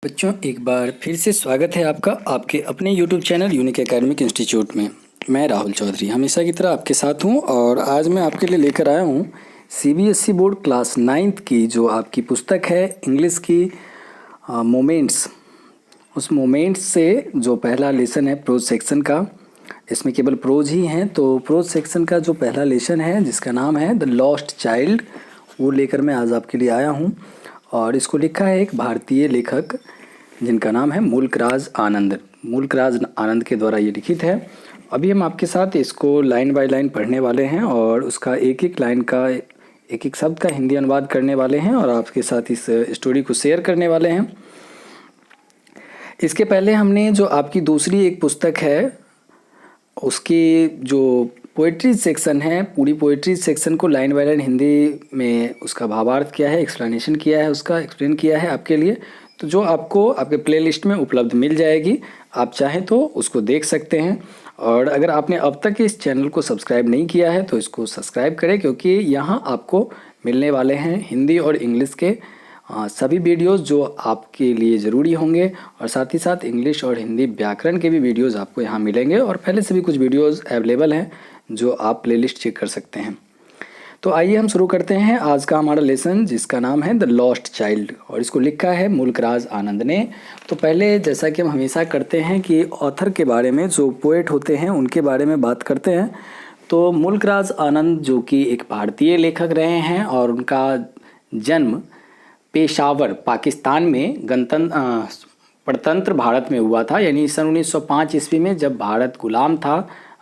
बच्चों, एक बार फिर से स्वागत है आपका आपके अपने YouTube channel unique academic institute में। मैं राहुल चौधरी हमेशा की तरह आपके साथ हूं और आज मैं आपके लिए लेकर आया हूं CBSE बोर्ड क्लास 9th की जो आपकी पुस्तक है इंग्लिश की मोमेंट्स। उस मोमेंट्स से जो पहला लेसन है प्रोज सेक्शन का, इसमें केवल प्रोज ही हैं, तो प्रोज सेक्शन का जो पहला लेसन है जिसका नाम है द लॉस्ट चाइल्ड, वो लेकर मैं आज आपके लिए आया हूँ। और इसको लिखा है एक भारतीय लेखक जिनका नाम है मुल्कराज आनंद। मुल्कराज आनंद के द्वारा ये लिखित है। अभी हम आपके साथ इसको लाइन बाय लाइन पढ़ने वाले हैं और उसका एक एक लाइन का एक एक शब्द का हिंदी अनुवाद करने वाले हैं और आपके साथ इस स्टोरी को शेयर करने वाले हैं। इसके पहले हमने जो आपकी दूसरी एक पुस्तक है उसकी जो पोइट्री सेक्शन है, पूरी पोइट्री सेक्शन को लाइन बाय लाइन हिंदी में उसका भावार्थ किया है, एक्सप्लेनेशन किया है, उसका एक्सप्लेन किया है आपके लिए। तो जो आपको आपके प्लेलिस्ट में उपलब्ध मिल जाएगी, आप चाहें तो उसको देख सकते हैं। और अगर आपने अब तक इस चैनल को सब्सक्राइब नहीं किया है तो इसको सब्सक्राइब करें, क्योंकि यहाँ आपको मिलने वाले हैं हिंदी और इंग्लिश के सभी वीडियोस जो आपके लिए ज़रूरी होंगे, और साथ ही साथ इंग्लिश और हिंदी व्याकरण के भी वीडियोस आपको यहाँ मिलेंगे। और पहले से भी कुछ वीडियोस अवेलेबल हैं जो आप प्लेलिस्ट चेक कर सकते हैं। तो आइए हम शुरू करते हैं आज का हमारा लेसन, जिसका नाम है द लॉस्ट चाइल्ड, और इसको लिखा है मुल्कराज आनंद ने। तो पहले जैसा कि हम हमेशा करते हैं कि ऑथर के बारे में, जो पोएट होते हैं उनके बारे में बात करते हैं। तो मुल्कराज आनंद जो कि एक भारतीय लेखक रहे हैं और उनका जन्म पेशावर पाकिस्तान में प्रतंत्र भारत में हुआ था, यानी सन 1905 ईस्वी में जब भारत गुलाम था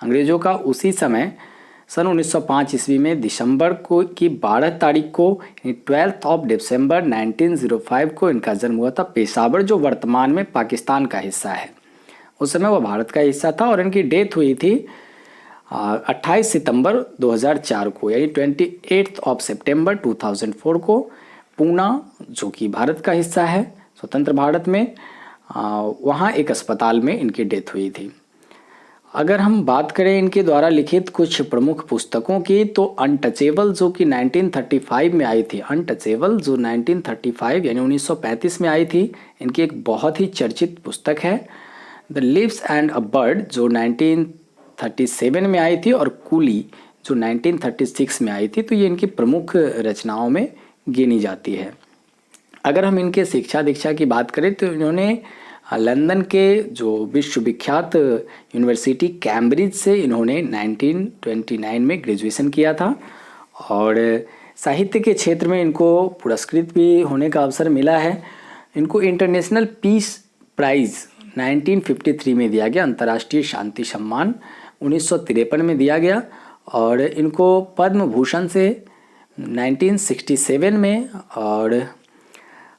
अंग्रेज़ों का। उसी समय सन 1905 ईस्वी में दिसंबर को की 12 तारीख को, यानी 12 दिसंबर 1905 को इनका जन्म हुआ था। पेशावर जो वर्तमान में पाकिस्तान का हिस्सा है, उस समय वह भारत का हिस्सा था। और इनकी डेथ हुई थी 28 सितंबर 2004 को, यानी 28 सितंबर 2004 को पूना, जो कि भारत का हिस्सा है स्वतंत्र भारत में, वहाँ एक अस्पताल में इनकी डेथ हुई थी। अगर हम बात करें इनके द्वारा लिखित कुछ प्रमुख पुस्तकों की, तो अनटचेबल जो कि 1935 में आई थी, अनटचेबल जो 1935 यानी 1935 में आई थी, इनकी एक बहुत ही चर्चित पुस्तक है। The leaves and a bird जो 1937 में आई थी, और कूली जो 1936 में आई थी। तो ये इनकी प्रमुख रचनाओं में गिनी जाती है। अगर हम इनके शिक्षा दीक्षा की बात करें तो इन्होंने लंदन के जो विश्वविख्यात यूनिवर्सिटी कैम्ब्रिज से इन्होंने 1929 में ग्रेजुएशन किया था। और साहित्य के क्षेत्र में इनको पुरस्कृत भी होने का अवसर मिला है। इनको इंटरनेशनल पीस प्राइज़ 1953 में दिया गया, अंतर्राष्ट्रीय शांति सम्मान 1953 में दिया गया। और इनको पद्म भूषण से 1967 में और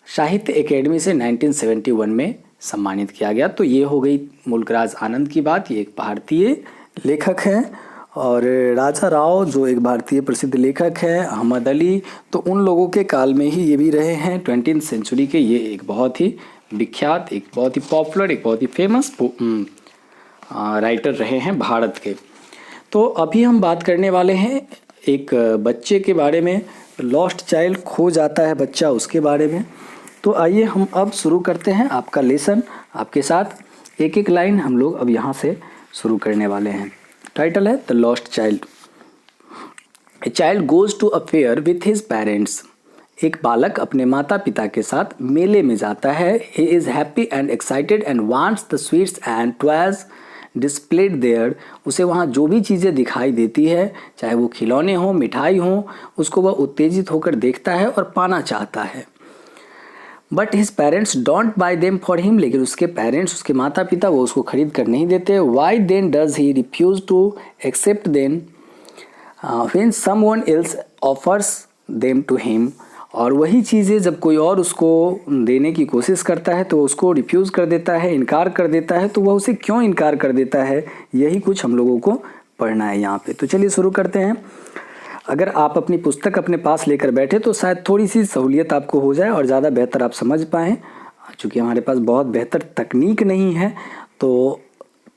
साहित्य एकेडमी से 1971 में सम्मानित किया गया। तो ये हो गई मुल्कराज आनंद की बात। ये एक भारतीय लेखक हैं। और राजा राव जो एक भारतीय प्रसिद्ध लेखक है, अहमद अली, तो उन लोगों के काल में ही ये भी रहे हैं 20वीं सेंचुरी के। ये एक बहुत ही विख्यात, एक बहुत ही पॉपुलर, एक बहुत ही फेमस राइटर रहे हैं भारत के। तो अभी हम बात करने वाले हैं एक बच्चे के बारे में, लॉस्ट चाइल्ड, खो जाता है बच्चा, उसके बारे में। तो आइए हम अब शुरू करते हैं आपका लेसन आपके साथ। एक एक लाइन हम लोग अब यहाँ से शुरू करने वाले हैं। टाइटल है the lost child. A child goes to a fair with his parents. एक बालक अपने माता पिता के साथ मेले में जाता है। He is happy and excited and wants the sweets and toys displayed there. उसे वहाँ जो भी चीज़ें दिखाई देती है, चाहे वो खिलौने हों, मिठाई हों, उसको वह उत्तेजित होकर देखता है और पाना चाहता है। But his parents don't buy them for him. लेकिन उसके पेरेंट्स, उसके माता पिता, वो उसको खरीद कर नहीं देते। Why then does he refuse to accept them when someone else offers them to him. और वही चीज़ें जब कोई और उसको देने की कोशिश करता है तो उसको रिफ्यूज़ कर देता है, इनकार कर देता है। तो वह उसे क्यों इनकार कर देता है, यही कुछ हम लोगों को पढ़ना है यहाँ पे। तो चलिए शुरू करते हैं। अगर आप अपनी पुस्तक अपने पास लेकर बैठे तो शायद थोड़ी सी सहूलियत आपको हो जाए और ज़्यादा बेहतर आप समझ पाएँ। चूँकि हमारे पास बहुत बेहतर तकनीक नहीं है, तो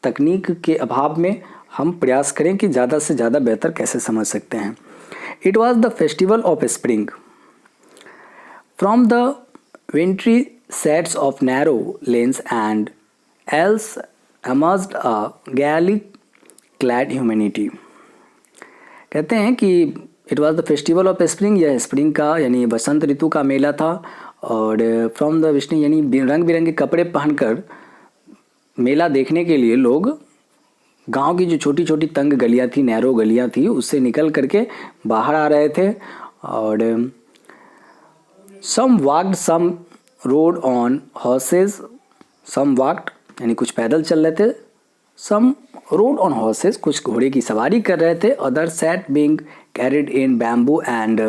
तकनीक के अभाव में हम प्रयास करें कि ज़्यादा से ज़्यादा बेहतर कैसे समझ सकते हैं। It was the festival of spring from the wintry sets of narrow lanes and else emerged a gaily clad humanity। कहते हैं कि it was the festival of spring, यह स्प्रिंग का यानी बसंत ऋतु का मेला था। और फ्रॉम द विष्णु यानी रंग बिरंगे कपड़े पहनकर मेला देखने के लिए लोग गांव की जो छोटी छोटी तंग गलियां थी, नैरो गलियां थी, उससे निकल करके बाहर आ रहे थे। और some walked, some rode on horses, some walked यानी कुछ पैदल चल रहे थे, सम रोड ऑन हॉर्सेस कुछ घोड़े की सवारी कर रहे थे, other sat being carried in bamboo and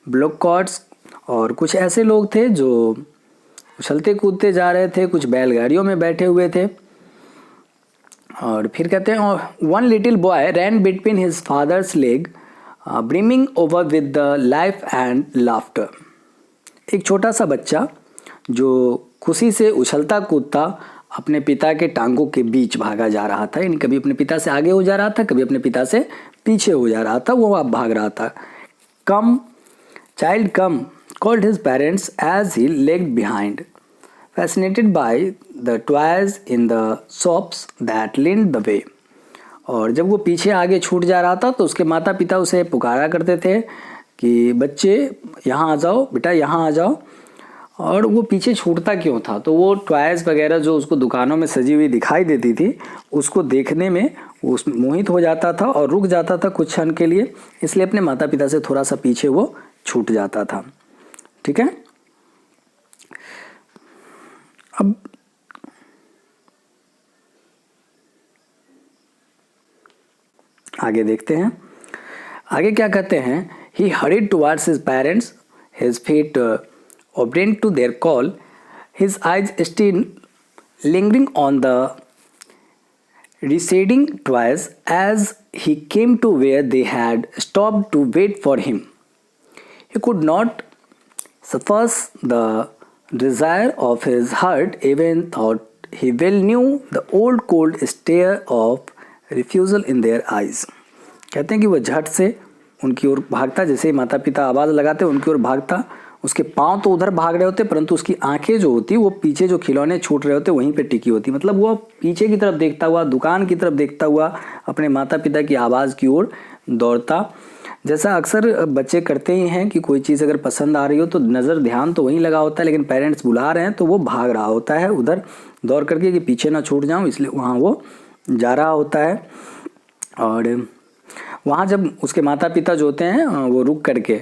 bullock carts, और कुछ ऐसे लोग थे जो उछलते कूदते जा रहे थे, कुछ बैलगाड़ियों में बैठे हुए थे। और फिर कहते हैं one little boy ran between his father's leg brimming over with the life and laughter. एक छोटा सा बच्चा जो खुशी से उछलता कूदता अपने पिता के टांगों के बीच भागा जा रहा था, यानी कभी अपने पिता से आगे हो जा रहा था, कभी अपने पिता से पीछे हो जा रहा था, वो अब भाग रहा था। कम child come called his parents as he lagged behind, fascinated by the toys in the shops that lined the way। और जब वो पीछे आगे छूट जा रहा था तो उसके माता पिता उसे पुकारा करते थे कि बच्चे यहाँ आ जाओ, बेटा यहाँ आ जाओ। और वो पीछे छूटता क्यों था? तो वो टॉयज़ वगैरह जो उसको दुकानों में सजी हुई दिखाई देती थी, उसको देखने में वो मोहित हो जाता था और रुक जाता था कुछ क्षण के लिए, इसलिए अपने माता पिता से थोड़ा सा पीछे वो छूट जाता था। ठीक है, अब आगे देखते हैं। आगे क्या कहते हैं? He hurried towards his parents, his feet obedient to their call, his eyes still lingering on the receding toys as he came to where they had stopped to wait for him. He could not suppress the desire of his heart, even thought he well knew the old cold stare of refusal in their eyes। कहते हैं कि वह झट से उनकी ओर भागता, जैसे ही माता पिता आवाज़ लगाते उनकी ओर भागता। उसके पांव तो उधर भाग रहे होते, परंतु उसकी आंखें जो होती वो पीछे जो खिलौने छूट रहे होते वहीं पे टिकी होती। मतलब वो पीछे की तरफ देखता हुआ, दुकान की तरफ देखता हुआ अपने माता पिता की आवाज़ की ओर दौड़ता। जैसा अक्सर बच्चे करते ही हैं कि कोई चीज़ अगर पसंद आ रही हो तो नज़र ध्यान तो वहीं लगा होता है, लेकिन पेरेंट्स बुला रहे हैं तो वो भाग रहा होता है उधर दौड़ करके कि पीछे ना छूट जाऊँ, इसलिए वहाँ वो जा रहा होता है। और वहाँ जब उसके माता पिता जो होते हैं वो रुक करके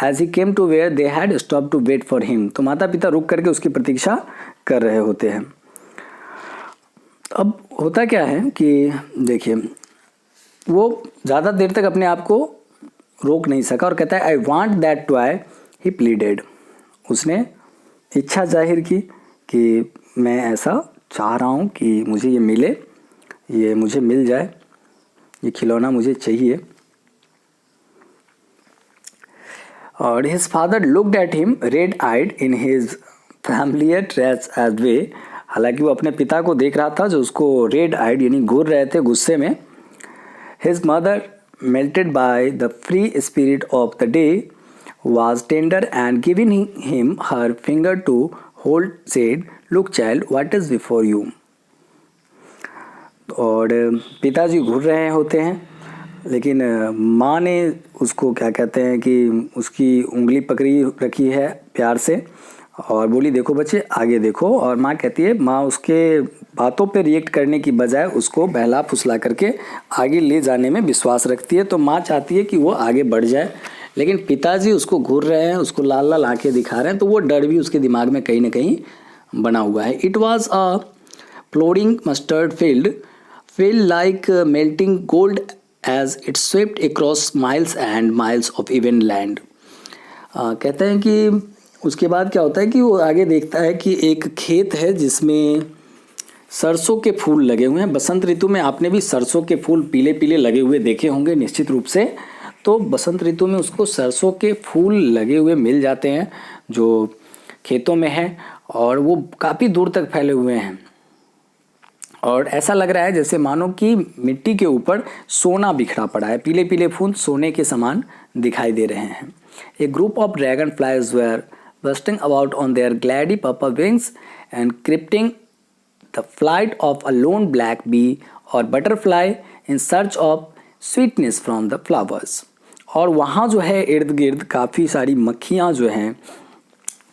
as he came to where they had stop to wait for him, तो माता पिता रुक करके उसकी प्रतीक्षा कर रहे होते हैं। अब होता क्या है कि देखिए वो ज़्यादा देर तक अपने आप को रोक नहीं सका और कहता है I want that toy, he pleaded. उसने इच्छा जाहिर की कि मैं ऐसा चाह रहा हूँ कि मुझे ये मिले, ये मुझे मिल जाए, ये खिलौना मुझे चाहिए। और his father looked at him red eyed in his familiar trace as way. हालांकि वो अपने पिता को देख रहा था जो उसको रेड आइड यानी घूर रहे थे गुस्से में। His mother melted by the free spirit of the day was tender and giving him her finger to hold said, look child, what is before you। और पिताजी घूर रहे होते हैं, लेकिन माँ ने उसको क्या कहते हैं कि उसकी उंगली पकड़ी रखी है प्यार से और बोली देखो बच्चे आगे देखो। और माँ कहती है, माँ उसके बातों पे रिएक्ट करने की बजाय उसको बहला फुसला करके आगे ले जाने में विश्वास रखती है। तो माँ चाहती है कि वो आगे बढ़ जाए, लेकिन पिताजी उसको घूर रहे हैं, उसको लाल लाल आंखें दिखा रहे हैं, तो वो डर भी उसके दिमाग में कहीं ना कहीं बना हुआ है। It was a plodding mustard field feel like melting gold as it swept across miles and miles of even land. कहते हैं कि उसके बाद क्या होता है कि वो आगे देखता है कि एक खेत है जिसमें सरसों के फूल लगे हुए हैं। बसंत ऋतु में आपने भी सरसों के फूल पीले पीले लगे हुए देखे होंगे निश्चित रूप से। तो बसंत ऋतु में उसको सरसों के फूल लगे हुए मिल जाते हैं जो खेतों में हैं और वो काफ़ी दूर तक फैले हुए हैं और ऐसा लग रहा है जैसे मानो कि मिट्टी के ऊपर सोना बिखरा पड़ा है। पीले पीले फूल सोने के समान दिखाई दे रहे हैं। A group of dragon flies were bursting about on their glady purple wings and creeping the flight of a lone black bee or butterfly in search of sweetness from the flowers। और वहाँ जो है इर्द गिर्द काफ़ी सारी मक्खियाँ जो हैं,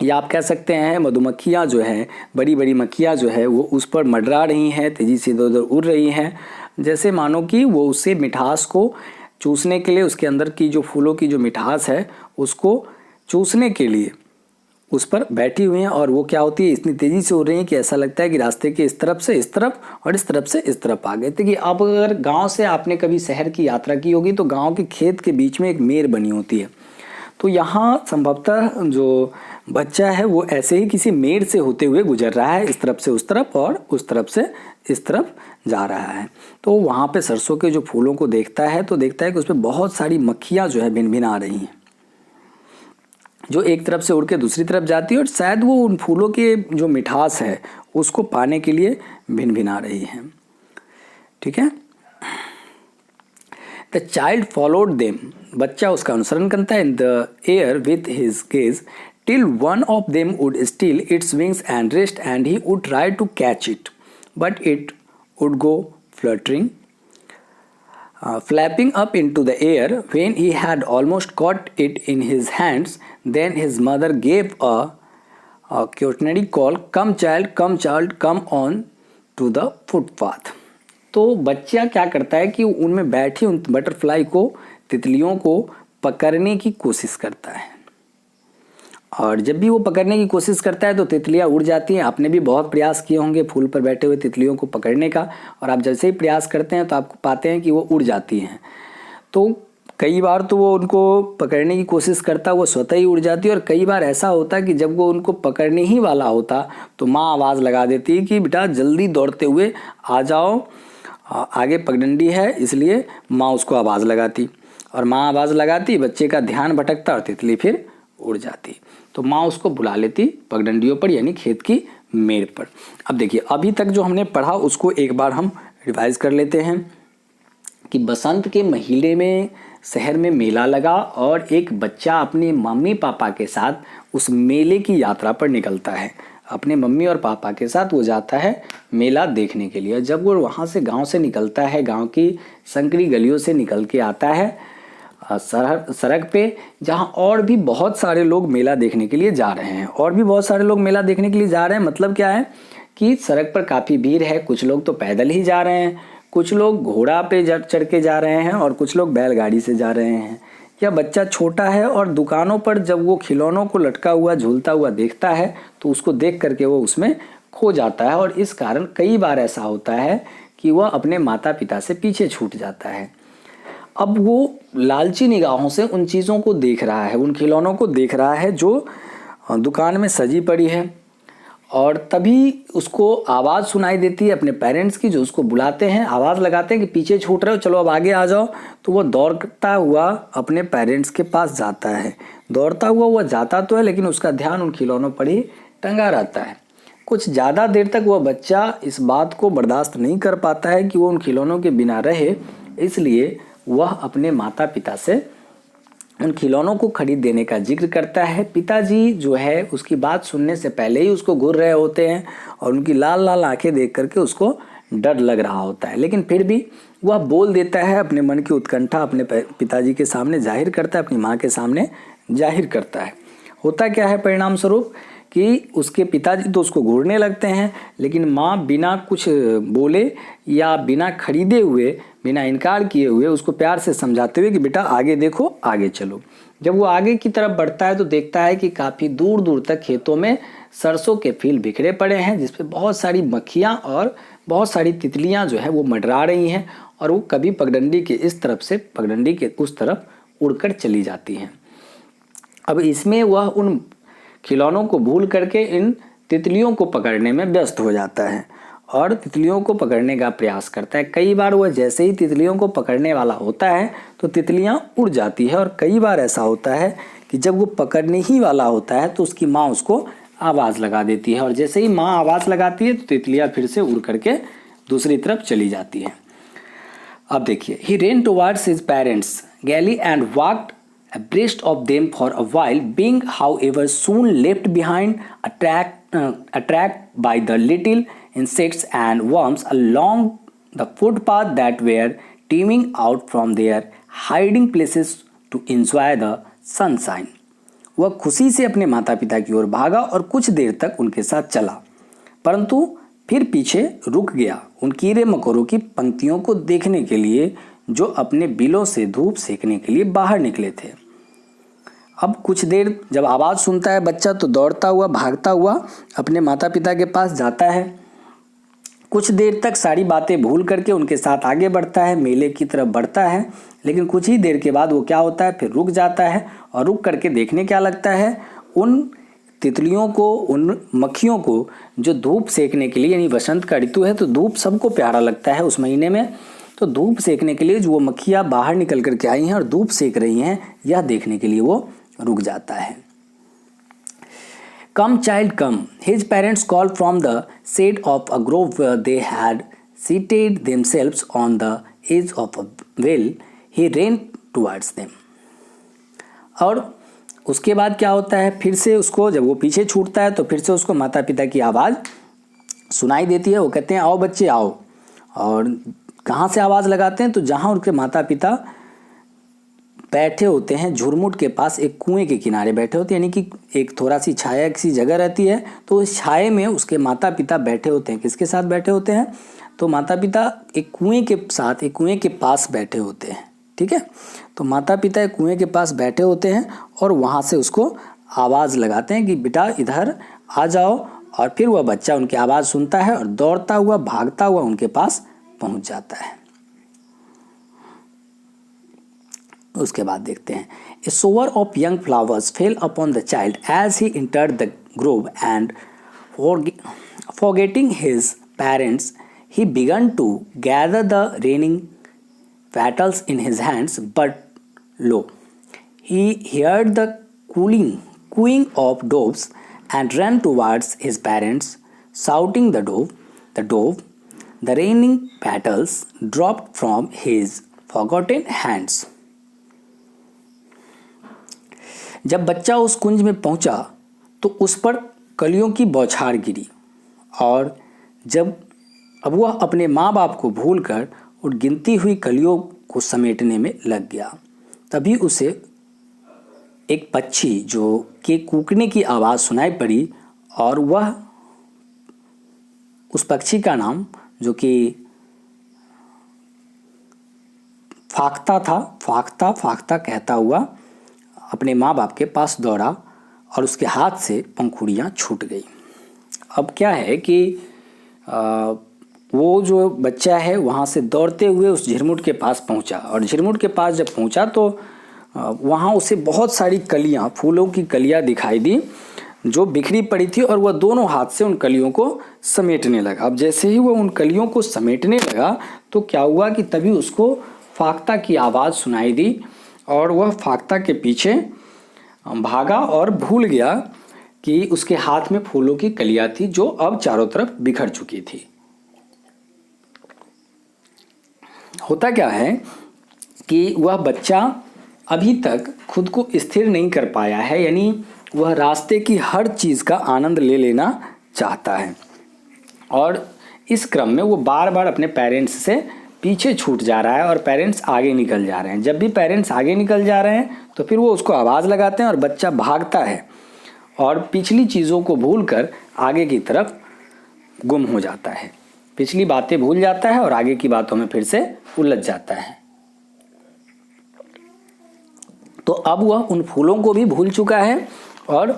या आप कह सकते हैं मधुमक्खियाँ जो हैं, बड़ी बड़ी मक्खियाँ जो है वो उस पर मंडरा रही हैं, तेज़ी से इधर उधर उड़ रही हैं, जैसे मानो कि वो उससे मिठास को चूसने के लिए, उसके अंदर की जो फूलों की जो मिठास है उसको चूसने के लिए उस पर बैठी हुई हैं। और वो क्या होती है, इतनी तेज़ी से उड़ रही हैं कि ऐसा लगता है कि रास्ते के इस तरफ से इस तरफ और इस तरफ से इस तरफ आ गए थे। कि अब अगर गांव से आपने कभी शहर की यात्रा की होगी तो गांव के खेत के बीच में एक मेर बनी होती है, तो यहाँ संभवतः जो बच्चा है वो ऐसे ही किसी मेर से होते हुए गुजर रहा है, इस तरफ से उस तरफ और उस तरफ से इस तरफ जा रहा है। तो वहाँ पे सरसों के जो फूलों को देखता है तो देखता है कि उस पर बहुत सारी मक्खियाँ जो है भिन भिन आ रही हैं, जो एक तरफ से उड़ के दूसरी तरफ जाती है और शायद वो उन फूलों के जो मिठास है उसको पाने के लिए भिन भिन आ रही हैं। ठीक है। द चाइल्ड फॉलोड देम, बच्चा उसका अनुसरण करता है, in the air with his gaze till one of them would still its wings and rest and he would try to catch it but it would go fluttering flapping up into the air. When he had almost caught it in his hands, then his mother gave a cautionary call, come child, come on to the footpath। तो बच्चा क्या करता है कि उनमें बैठी उन butterfly को, तितलियों को पकड़ने की कोशिश करता है, और जब भी वो पकड़ने की कोशिश करता है तो तितलियाँ उड़ जाती हैं। आपने भी बहुत प्रयास किए होंगे फूल पर बैठे हुए तितलियों को पकड़ने का, और आप जैसे ही प्रयास करते हैं तो आपको पाते हैं कि वो उड़ जाती हैं। तो कई बार तो वो उनको पकड़ने की कोशिश करता, वो स्वतः ही उड़ जाती है, और कई बार ऐसा होता है कि जब वो उनको पकड़ने ही वाला होता तो माँ आवाज़ लगा देती है कि बेटा जल्दी दौड़ते हुए आ जाओ, आगे पगडंडी है, इसलिए माँ उसको आवाज़ लगाती, और माँ आवाज़ लगाती, बच्चे का ध्यान भटकता और तितली फिर उड़ जाती। तो माँ उसको बुला लेती पगडंडियों पर, यानी खेत की मेड़ पर। अब देखिए, अभी तक जो हमने पढ़ा उसको एक बार हम रिवाइज कर लेते हैं कि बसंत के महीने में शहर में मेला लगा और एक बच्चा अपने मम्मी पापा के साथ उस मेले की यात्रा पर निकलता है। अपने मम्मी और पापा के साथ वो जाता है मेला देखने के लिए। जब वो वहाँ से गांव से निकलता है, गांव की संकरी गलियों से निकल के आता है सड़क पे, जहाँ और भी बहुत सारे लोग मेला देखने के लिए जा रहे हैं। और भी बहुत सारे लोग मेला देखने के लिए जा रहे हैं, मतलब क्या है कि सड़क पर काफ़ी भीड़ है। कुछ लोग तो पैदल ही जा रहे हैं, कुछ लोग घोड़ा पे चढ़ के जा रहे हैं, और कुछ लोग बैलगाड़ी से जा रहे हैं। यह बच्चा छोटा है और दुकानों पर जब वो खिलौनों को लटका हुआ झूलता हुआ देखता है तो उसको देख करके वो उसमें खो जाता है, और इस कारण कई बार ऐसा होता है कि वह अपने माता पिता से पीछे छूट जाता है। अब वो लालची निगाहों से उन चीज़ों को देख रहा है, उन खिलौनों को देख रहा है जो दुकान में सजी पड़ी है, और तभी उसको आवाज़ सुनाई देती है अपने पेरेंट्स की, जो उसको बुलाते हैं, आवाज़ लगाते हैं कि पीछे छूट रहे हो, चलो अब आगे आ जाओ। तो वो दौड़ता हुआ अपने पेरेंट्स के पास जाता है। दौड़ता हुआ वह जाता तो है, लेकिन उसका ध्यान उन खिलौनों पर ही टंगा रहता है। कुछ ज़्यादा देर तक वह बच्चा इस बात को बर्दाश्त नहीं कर पाता है कि वो उन खिलौनों के बिना रहे, इसलिए वह अपने माता पिता से उन खिलौनों को खरीद देने का जिक्र करता है। पिताजी जो है उसकी बात सुनने से पहले ही उसको घूर रहे होते हैं, और उनकी लाल लाल आंखें देख करके उसको डर लग रहा होता है, लेकिन फिर भी वह बोल देता है, अपने मन की उत्कंठा अपने पिताजी के सामने जाहिर करता है, अपनी माँ के सामने जाहिर करता है। होता क्या है परिणाम स्वरूप कि उसके पिताजी तो उसको घूरने लगते हैं, लेकिन माँ बिना कुछ बोले या बिना खरीदे हुए, बिना इनकार किए हुए उसको प्यार से समझाते हुए कि बेटा आगे देखो, आगे चलो। जब वो आगे की तरफ बढ़ता है तो देखता है कि काफ़ी दूर दूर तक खेतों में सरसों के फील बिखरे पड़े हैं, जिस पे बहुत सारी मक्खियाँ और बहुत सारी तितलियाँ जो है वो मंडरा रही हैं, और वो कभी पगडंडी के इस तरफ से पगडंडी के उस तरफ उड़कर चली जाती हैं। अब इसमें वह उन खिलौनों को भूल करके इन तितलियों को पकड़ने में व्यस्त हो जाता है और तितलियों को पकड़ने का प्रयास करता है। कई बार वह जैसे ही तितलियों को पकड़ने वाला होता है तो तितलियां उड़ जाती है, और कई बार ऐसा होता है कि जब वो पकड़ने ही वाला होता है तो उसकी माँ उसको आवाज़ लगा देती है, और जैसे ही माँ आवाज़ लगाती है तो तितलियाँ फिर से उड़ करके दूसरी तरफ चली जाती है। अब देखिए, he ran towards his parents gaily and walked abreast of them for a while, being however soon left behind, attracted by the little insects and worms along the footpath that were teeming out from their hiding places to enjoy the sunshine. वह खुशी से अपने माता पिता की ओर भागा और कुछ देर तक उनके साथ चला, परंतु फिर पीछे रुक गया उन कीड़े मकोड़ों की पंक्तियों को देखने के लिए जो अपने बिलों से धूप सेकने के लिए बाहर निकले थे। अब कुछ देर जब आवाज़ सुनता है बच्चा तो दौड़ता हुआ भागता हुआ अपने माता पिता के पास जाता है। कुछ देर तक सारी बातें भूल करके उनके साथ आगे बढ़ता है, मेले की तरफ बढ़ता है, लेकिन कुछ ही देर के बाद वो क्या होता है, फिर रुक जाता है और रुक करके देखने क्या लगता है, उन तितलियों को, उन मक्खियों को जो धूप सेकने के लिए, यानी बसंत का ऋतु है तो धूप सबको प्यारा लगता है उस महीने में, तो धूप सेकने के लिए जो वो मक्खियाँ बाहर निकल करके आई हैं और धूप सेक रही हैं, यह देखने के लिए वो रुक जाता है। Come child come, his parents called from the shade of a grove where they had seated themselves on the edge of a well. He ran towards them. और उसके बाद क्या होता है, फिर से उसको जब वो पीछे छूटता है तो फिर से उसको माता पिता की आवाज़ सुनाई देती है। वो कहते हैं आओ बच्चे आओ, और कहाँ से आवाज़ लगाते हैं तो जहाँ उनके माता पिता बैठे होते हैं, झुरमुट के पास एक कुएं के किनारे बैठे होते हैं, यानी कि एक थोड़ा सी छाया किसी जगह रहती है तो उस छाये में उसके माता पिता बैठे होते हैं। किसके साथ बैठे होते हैं, तो माता पिता एक कुएं के साथ, एक कुएं के पास बैठे होते हैं। ठीक है, तो माता पिता एक कुएं के पास बैठे होते हैं और वहाँ से उसको आवाज़ लगाते हैं कि बेटा इधर आ जाओ, और फिर वह बच्चा उनकी आवाज़ सुनता है और दौड़ता हुआ भागता हुआ उनके पास पहुँच जाता है। उसके बाद देखते हैं, A shower of young flowers fell upon the child as he entered the grove, and forgetting his parents, he began to gather the raining petals in his hands. But lo, he heard the cooing of doves and ran towards his parents, shouting the dove. The raining petals dropped from his forgotten hands. जब बच्चा उस कुंज में पहुंचा तो उस पर कलियों की बौछार गिरी, और जब अब वह अपने माँ बाप को भूलकर उन गिनती हुई कलियों को समेटने में लग गया, तभी उसे एक पक्षी जो के कूकने की आवाज़ सुनाई पड़ी, और वह उस पक्षी का नाम जो कि फाख्ता था, फाख्ता कहता हुआ अपने माँ बाप के पास दौड़ा और उसके हाथ से पंखुड़ियाँ छूट गई। अब क्या है कि वो जो बच्चा है वहाँ से दौड़ते हुए उस झिरमुट के पास पहुँचा, और झिरमुट के पास जब पहुँचा तो वहाँ उसे बहुत सारी कलियाँ, फूलों की कलियाँ दिखाई दी जो बिखरी पड़ी थी, और वह दोनों हाथ से उन कलियों को समेटने लगा। अब जैसे ही वह उन कलियों को समेटने लगा तो क्या हुआ कि तभी उसको फाख्ता की आवाज़ सुनाई दी, और वह फाख्ता के पीछे भागा और भूल गया कि उसके हाथ में फूलों की कलियां थी जो अब चारों तरफ बिखर चुकी थी। होता क्या है कि वह बच्चा अभी तक खुद को स्थिर नहीं कर पाया है, यानी वह रास्ते की हर चीज़ का आनंद ले लेना चाहता है, और इस क्रम में वो बार बार अपने पेरेंट्स से पीछे छूट जा रहा है और पेरेंट्स आगे निकल जा रहे हैं। जब भी पेरेंट्स आगे निकल जा रहे हैं तो फिर वो उसको आवाज़ लगाते हैं और बच्चा भागता है और पिछली चीज़ों को भूलकर आगे की तरफ गुम हो जाता है, पिछली बातें भूल जाता है और आगे की बातों में फिर से उलझ जाता है। तो अब वह उन फूलों को भी भूल चुका है और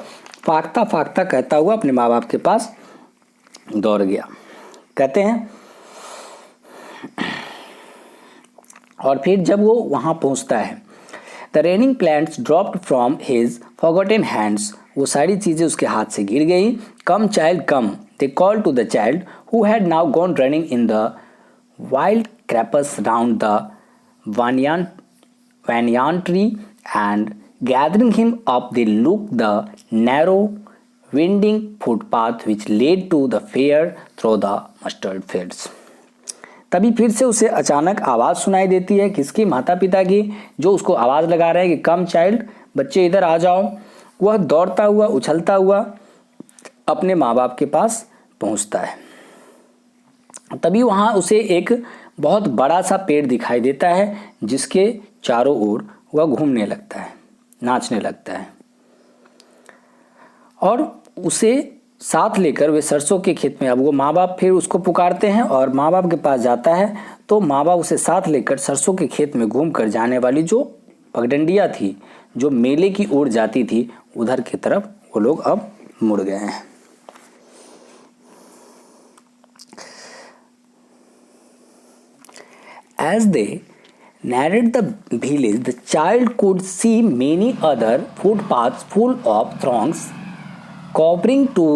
फाख्ता फाख्ता कहता हुआ अपने माँ बाप के पास दौड़ गया। कहते हैं, और फिर जब वो वहाँ पहुँचता है, the raining plants dropped from his forgotten hands, वो सारी चीज़ें उसके हाथ से गिर गई। Come child come, they call to the child who had now gone running in the wild creepers round the banyan tree, and gathering him up they looked the narrow winding footpath which led to the fair through the mustard fields. तभी फिर से उसे अचानक आवाज़ सुनाई देती है, किसकी? माता पिता की, जो उसको आवाज़ लगा रहे हैं कि कम चाइल्ड, बच्चे इधर आ जाओ। वह दौड़ता हुआ, उछलता हुआ अपने माँ बाप के पास पहुँचता है। तभी वहाँ उसे एक बहुत बड़ा सा पेड़ दिखाई देता है, जिसके चारों ओर वह घूमने लगता है, नाचने लगता है, और उसे साथ लेकर वे सरसों के खेत में, अब वो माँ बाप फिर उसको पुकारते हैं और माँ बाप के पास जाता है, तो माँ बाप उसे साथ लेकर सरसों के खेत में घूम कर जाने वाली जो पगडंडियाँ थी, जो मेले की ओर जाती थी, उधर की तरफ वो लोग अब मुड़ गए हैं। As they narrowed the village, the child could see many other footpaths full of throngs covering to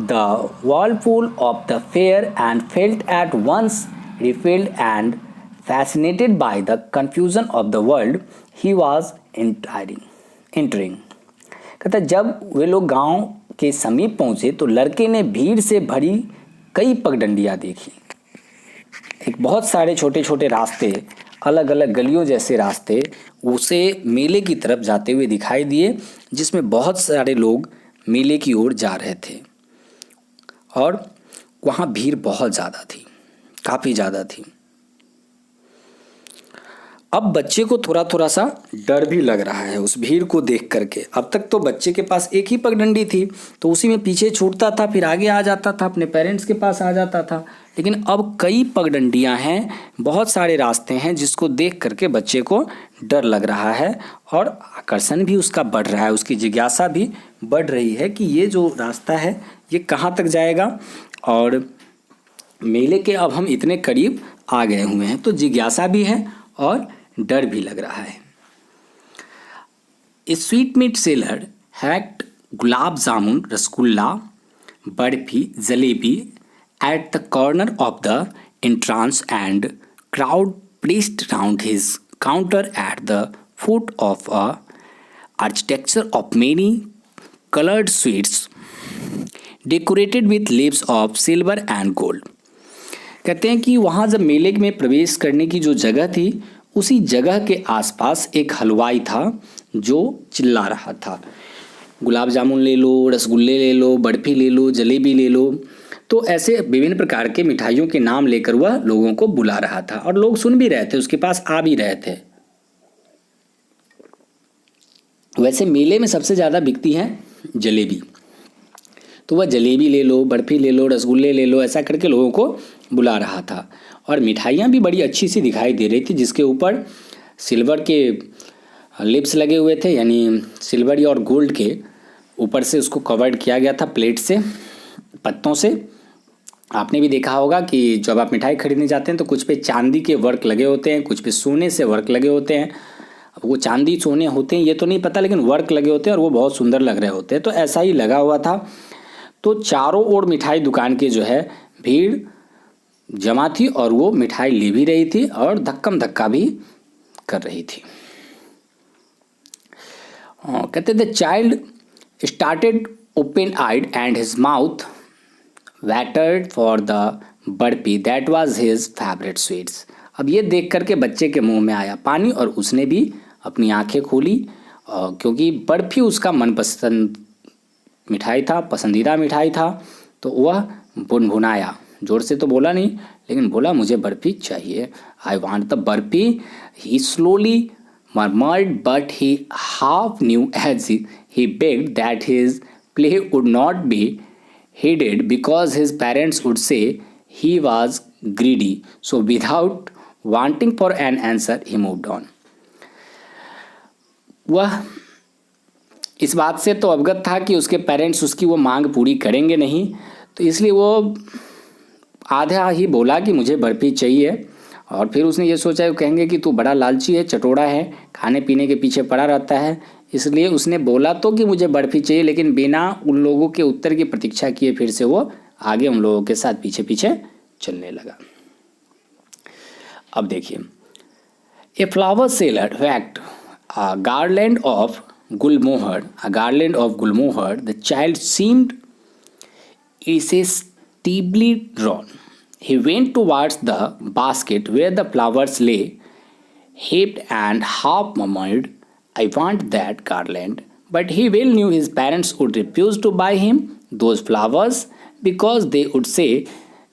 the whirlpool of the fair, and felt at once repelled and fascinated by the confusion of the world he was entering. कहता जब वे लोग गांव के समीप पहुंचे तो लड़के ने भीड़ से भरी कई पगडंडियां देखी। एक बहुत सारे छोटे छोटे रास्ते, अलग अलग गलियों जैसे रास्ते उसे मेले की तरफ जाते हुए दिखाई दिए, जिसमें बहुत सारे लोग मेले की ओर जा रहे थे और वहाँ भीड़ बहुत ज़्यादा थी, काफ़ी ज़्यादा थी। अब बच्चे को थोड़ा थोड़ा सा डर भी लग रहा है उस भीड़ को देख करके। अब तक तो बच्चे के पास एक ही पगडंडी थी, तो उसी में पीछे छूटता था, फिर आगे आ जाता था, अपने पेरेंट्स के पास आ जाता था। लेकिन अब कई पगडंडियां हैं, बहुत सारे रास्ते हैं, जिसको देख करके बच्चे को डर लग रहा है और आकर्षण भी उसका बढ़ रहा है, उसकी जिज्ञासा भी बढ़ रही है कि ये जो रास्ता है ये कहाँ तक जाएगा। और मेले के अब हम इतने करीब आ गए हुए हैं, तो जिज्ञासा भी है और डर भी लग रहा है। A sweetmeat seller had gulab jamun, rasgulla, barfi, jalebi at the corner of the entrance, and crowd pressed round his counter at the foot of a architecture of many colored sweets decorated with leaves of silver and gold. कहते हैं कि वहाँ जब मेले में प्रवेश करने की जो जगह थी, उसी जगह के आसपास एक हलवाई था जो चिल्ला रहा था, गुलाब जामुन ले लो, रसगुल्ले ले लो, बर्फी ले लो, जलेबी ले लो। तो ऐसे विभिन्न प्रकार के मिठाइयों के नाम लेकर वह लोगों को बुला रहा था और लोग सुन भी रहे थे, उसके पास आ भी रहे थे। वैसे मेले में सबसे ज़्यादा बिकती है जलेबी, तो वह जलेबी ले लो, बर्फी ले लो, रसगुल्ले ले लो, ऐसा करके लोगों को बुला रहा था। और मिठाइयाँ भी बड़ी अच्छी सी दिखाई दे रही थी, जिसके ऊपर सिल्वर के लिप्स लगे हुए थे, यानी सिल्वर और गोल्ड के ऊपर से उसको कवर्ड किया गया था प्लेट से, पत्तों से। आपने भी देखा होगा कि जब आप मिठाई खरीदने जाते हैं तो कुछ पे चांदी के वर्क लगे होते हैं, कुछ पे सोने से वर्क लगे होते हैं। अब वो चांदी सोने होते हैं ये तो नहीं पता, लेकिन वर्क लगे होते हैं और वो बहुत सुंदर लग रहे होते हैं। तो ऐसा ही लगा हुआ था। तो चारों ओर मिठाई दुकान के जो है भीड़ जमा थी और वो मिठाई ले भी रही थी और धक्कम धक्का भी कर रही थी। कहते थे child started open eyed and his mouth watered for the barfi that was his favorite sweets। अब ये देख करके बच्चे के मुंह में आया पानी और उसने भी अपनी आंखें खोली, क्योंकि बर्फी उसका मनपसंद मिठाई था, पसंदीदा मिठाई था। तो वह भुनभुनाया, जोर से तो बोला नहीं, लेकिन बोला मुझे बर्फी चाहिए, I want the barfi. He slowly murmured, but he half knew as he begged that his play would not be heeded because his parents would say he was greedy. So without wanting for an answer, he moved on. वह इस बात से तो अवगत था कि उसके parents उसकी वो मांग पूरी करेंगे नहीं, तो इसलिए वो आधा ही बोला कि मुझे बर्फी चाहिए। और फिर उसने ये सोचा कि कहेंगे कि तू बड़ा लालची है, चटोरा है, खाने पीने के पीछे पड़ा रहता है, इसलिए उसने बोला तो कि मुझे बर्फी चाहिए, लेकिन बिना उन लोगों के उत्तर की प्रतीक्षा किए फिर से वो आगे उन लोगों के साथ पीछे पीछे चलने लगा। अब देखिए, a flower seller whacked a garland of gulmohar, the child seemed irresistibly drawn. He went towards the basket where the flowers lay, heaped and half murmured, I want that garland. But he well knew his parents would refuse to buy him those flowers because they would say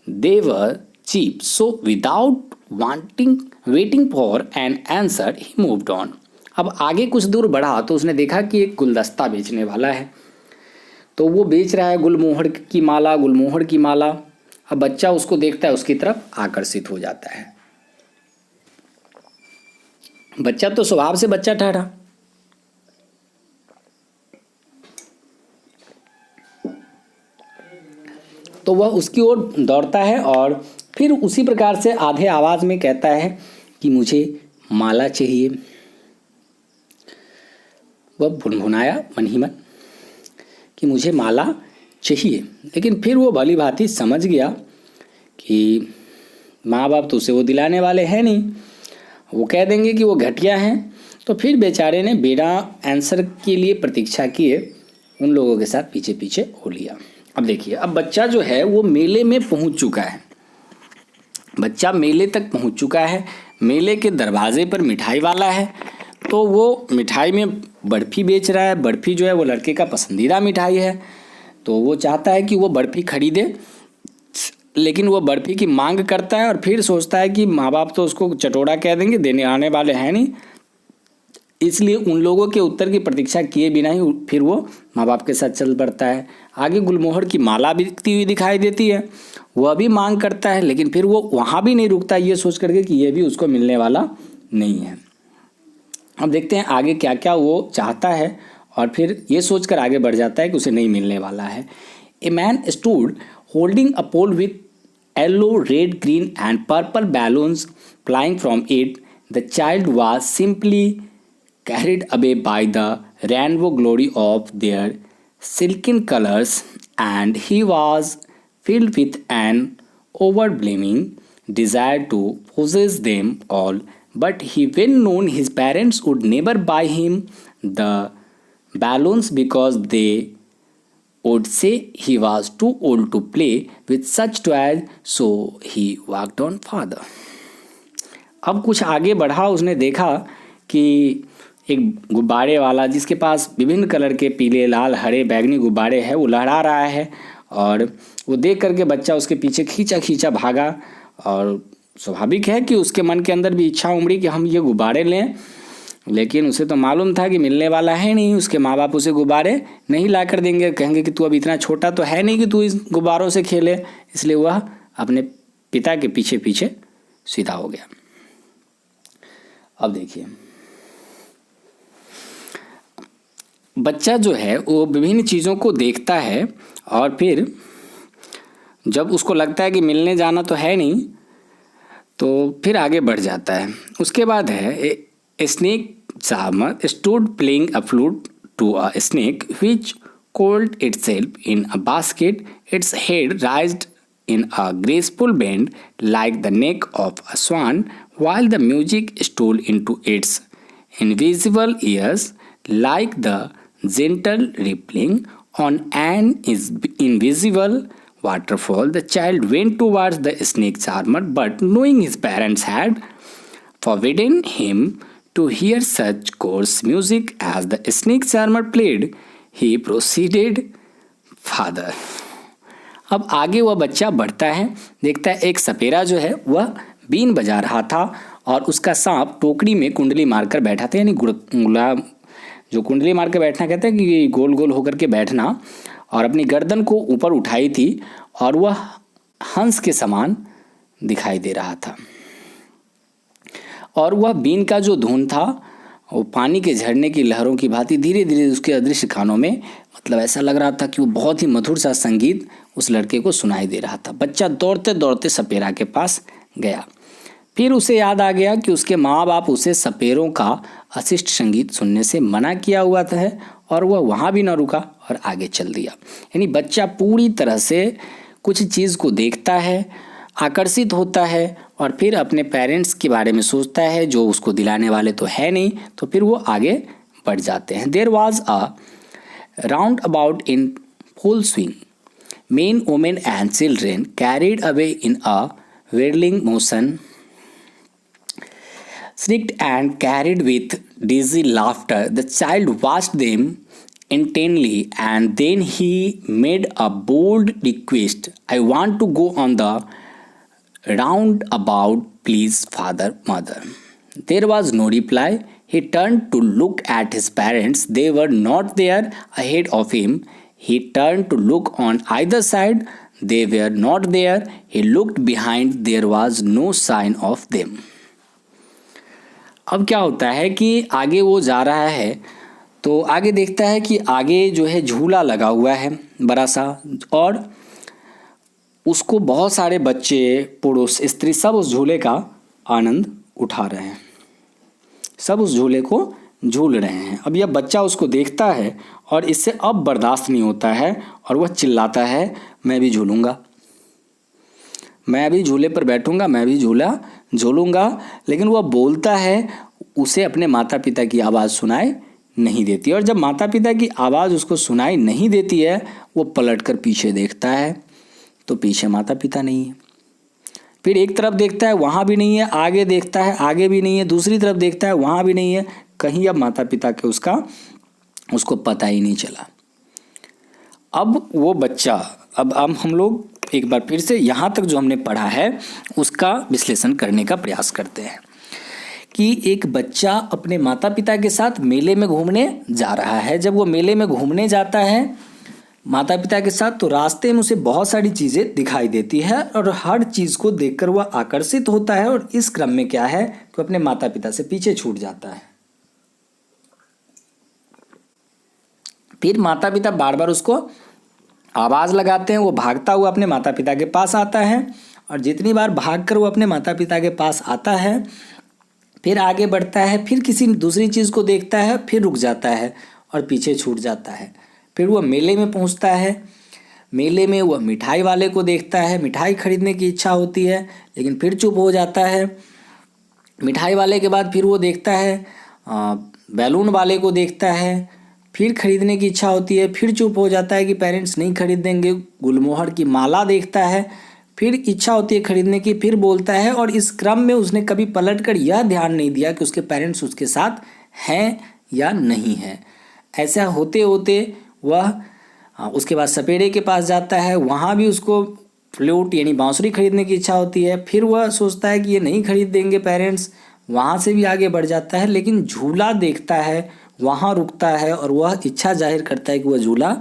they were cheap. So, without waiting for an answer, he moved on. अब आगे कुछ दूर बढ़ा तो उसने देखा कि एक गुलदस्ता बेचने वाला है, तो वो बेच रहा है गुलमोहर की माला, गुलमोहर की माला। अब बच्चा उसको देखता है, उसकी तरफ आकर्षित हो जाता है। बच्चा तो स्वभाव से बच्चा ठहरा, तो वह उसकी ओर दौड़ता है और फिर उसी प्रकार से आधे आवाज में कहता है कि मुझे माला चाहिए। वह भुनभुनाया मन ही मन कि मुझे माला चाहिए, लेकिन फिर वो भली भांति समझ गया कि माँ बाप तो उसे वो दिलाने वाले हैं नहीं, वो कह देंगे कि वो घटिया हैं। तो फिर बेचारे ने बिना आंसर के लिए प्रतीक्षा किए उन लोगों के साथ पीछे पीछे हो लिया। अब देखिए, अब बच्चा जो है वो मेले में पहुंच चुका है, बच्चा मेले तक पहुंच चुका है। मेले के दरवाजे पर मिठाई वाला है, तो वो मिठाई में बर्फ़ी बेच रहा है। बर्फ़ी जो है वो लड़के का पसंदीदा मिठाई है, तो वो चाहता है कि वो बर्फ़ी खरीदे, लेकिन वो बर्फ़ी की मांग करता है और फिर सोचता है कि माँ बाप तो उसको चटोरा कह देंगे, देने आने वाले हैं नहीं, इसलिए उन लोगों के उत्तर की प्रतीक्षा किए बिना ही फिर वो माँ बाप के साथ चल पड़ता है। आगे गुलमोहर की माला बिकती हुई दिखाई देती है, वह भी मांग करता है, लेकिन फिर वो वहाँ भी नहीं रुकता ये सोच करके कि ये भी उसको मिलने वाला नहीं है। अब देखते हैं आगे क्या क्या वो चाहता है और फिर ये सोचकर आगे बढ़ जाता है कि उसे नहीं मिलने वाला है। A man stood holding a pole with yellow, red, green and purple balloons flying from it. The child was simply carried away by the rainbow glory of their silken colors, and he was filled with an overwhelming desire to possess them all. But he well known his parents would never buy him the balloons because they would say he was too old to play with such toys, so he walked on further. अब कुछ आगे बढ़ा, उसने देखा कि एक गुब्बारे वाला जिसके पास विभिन्न कलर के पीले, लाल, हरे, बैगनी गुब्बारे हैं, वो लहरा रहा है और वो देख करके बच्चा उसके पीछे खींचा खींचा भागा। और स्वाभाविक है कि उसके मन के अंदर भी इच्छा उमड़ी कि हम ये गुब्बारे लें, लेकिन उसे तो मालूम था कि मिलने वाला है नहीं, उसके माँ बाप उसे गुब्बारे नहीं ला कर देंगे, कहेंगे कि तू अब इतना छोटा तो है नहीं कि तू इस गुब्बारों से खेले, इसलिए वह अपने पिता के पीछे पीछे सीधा हो गया। अब देखिए, बच्चा जो है वो विभिन्न चीज़ों को देखता है और फिर जब उसको लगता है कि मिलने जाना तो है नहीं, तो फिर आगे बढ़ जाता है। उसके बाद है a snake charmer stood playing a flute to a snake which coiled itself in a basket, its head raised in a graceful bend like the neck of a swan, while the music stole into its invisible ears like the gentle rippling on an invisible waterfall. The child went towards the snake charmer, but knowing his parents had forbidden him to hear such coarse music as the snake charmer played, he proceeded farther. अब आगे वह बच्चा बढ़ता है, देखता है एक सपेरा जो है वह बीन बजा रहा था और उसका सांप टोकरी में कुंडली मारकर बैठा था, यानी गुलाब जो कुंडली मार के बैठना कहते हैं कि गोल गोल होकर के बैठना, और अपनी गर्दन को ऊपर उठाई थी और वह हंस के समान दिखाई दे रहा था। और वह बीन का जो धुन था वो पानी के झरने की लहरों की भांति धीरे धीरे उसके अदृश्य कानों में, मतलब ऐसा लग रहा था कि वो बहुत ही मधुर सा संगीत उस लड़के को सुनाई दे रहा था। बच्चा दौड़ते दौड़ते सपेरा के पास गया। फिर उसे याद आ गया कि उसके माँ बाप उसे सपेरों का अशिष्ट संगीत सुनने से मना किया हुआ था और वह वहाँ भी न रुका और आगे चल दिया। यानी बच्चा पूरी तरह से कुछ चीज़ को देखता है, आकर्षित होता है और फिर अपने पेरेंट्स के बारे में सोचता है जो उसको दिलाने वाले तो है नहीं, तो फिर वो आगे बढ़ जाते हैं। There was a roundabout in full swing, men, women and children carried away in a whirling motion, shrieked and carried with dizzy laughter. The child watched them intently and then he made a bold request. I want to go on the roundabout, please, father, mother. There was no reply. He turned to look at his parents. They were not there ahead of him. He turned to look on either side. They were not there. He looked behind. There was no sign of them. अब क्या होता है कि आगे वो जा रहा है तो आगे देखता है कि आगे जो है झूला लगा हुआ है बड़ा सा, और उसको बहुत सारे बच्चे, पुरुष, स्त्री सब उस झूले का आनंद उठा रहे हैं, सब उस झूले को झूल रहे हैं। अब यह बच्चा उसको देखता है और इससे अब बर्दाश्त नहीं होता है और वह चिल्लाता है, मैं भी झूलूंगा, मैं भी झूले पर बैठूंगा, मैं भी झूला झूलूंगा। लेकिन वह बोलता है, उसे अपने माता पिता की आवाज़ सुनाई नहीं देती, और जब माता पिता की आवाज़ उसको सुनाई नहीं देती है वो पलट कर पीछे देखता है तो पीछे माता पिता नहीं है। फिर एक तरफ देखता है, वहाँ भी नहीं है, आगे देखता है, आगे भी नहीं है, दूसरी तरफ देखता है, वहाँ भी नहीं है, कहीं अब माता पिता के उसको पता ही नहीं चला। अब वो बच्चा, अब हम लोग एक बार फिर से यहाँ तक जो हमने पढ़ा है उसका विश्लेषण करने का प्रयास करते हैं कि एक बच्चा अपने माता पिता के साथ मेले में घूमने जा रहा है। जब वो मेले में घूमने जाता है माता पिता के साथ तो रास्ते में उसे बहुत सारी चीज़ें दिखाई देती है और हर चीज़ को देखकर वह आकर्षित होता है, और इस क्रम में क्या है कि अपने माता पिता से पीछे छूट जाता है। फिर माता पिता बार बार उसको आवाज़ लगाते हैं, वो भागता हुआ अपने माता पिता के पास आता है, और जितनी बार भागकर वो अपने माता पिता के पास आता है फिर आगे बढ़ता है, फिर किसी दूसरी चीज़ को देखता है, फिर रुक जाता है और पीछे छूट जाता है। फिर वह मेले में पहुंचता है, मेले में वह मिठाई वाले को देखता है, मिठाई खरीदने की इच्छा होती है लेकिन फिर चुप हो जाता है। मिठाई वाले के बाद फिर वो देखता है बैलून वाले को देखता है, फिर खरीदने की इच्छा होती है, फिर चुप हो जाता है कि पेरेंट्स नहीं खरीद देंगे। गुलमोहर की माला देखता है, फिर इच्छा होती है खरीदने की, फिर बोलता है, और इस क्रम में उसने कभी पलटकर यह ध्यान नहीं दिया कि उसके पेरेंट्स उसके साथ हैं या नहीं हैं। ऐसा होते होते वह उसके बाद सपेरे के पास जाता है, वहाँ भी उसको फ्लूट यानी बांसुरी खरीदने की इच्छा होती है, फिर वह सोचता है कि ये नहीं खरीद देंगे पेरेंट्स, वहाँ से भी आगे बढ़ जाता है, लेकिन झूला देखता है, वहाँ रुकता है और वह इच्छा जाहिर करता है कि वह झूला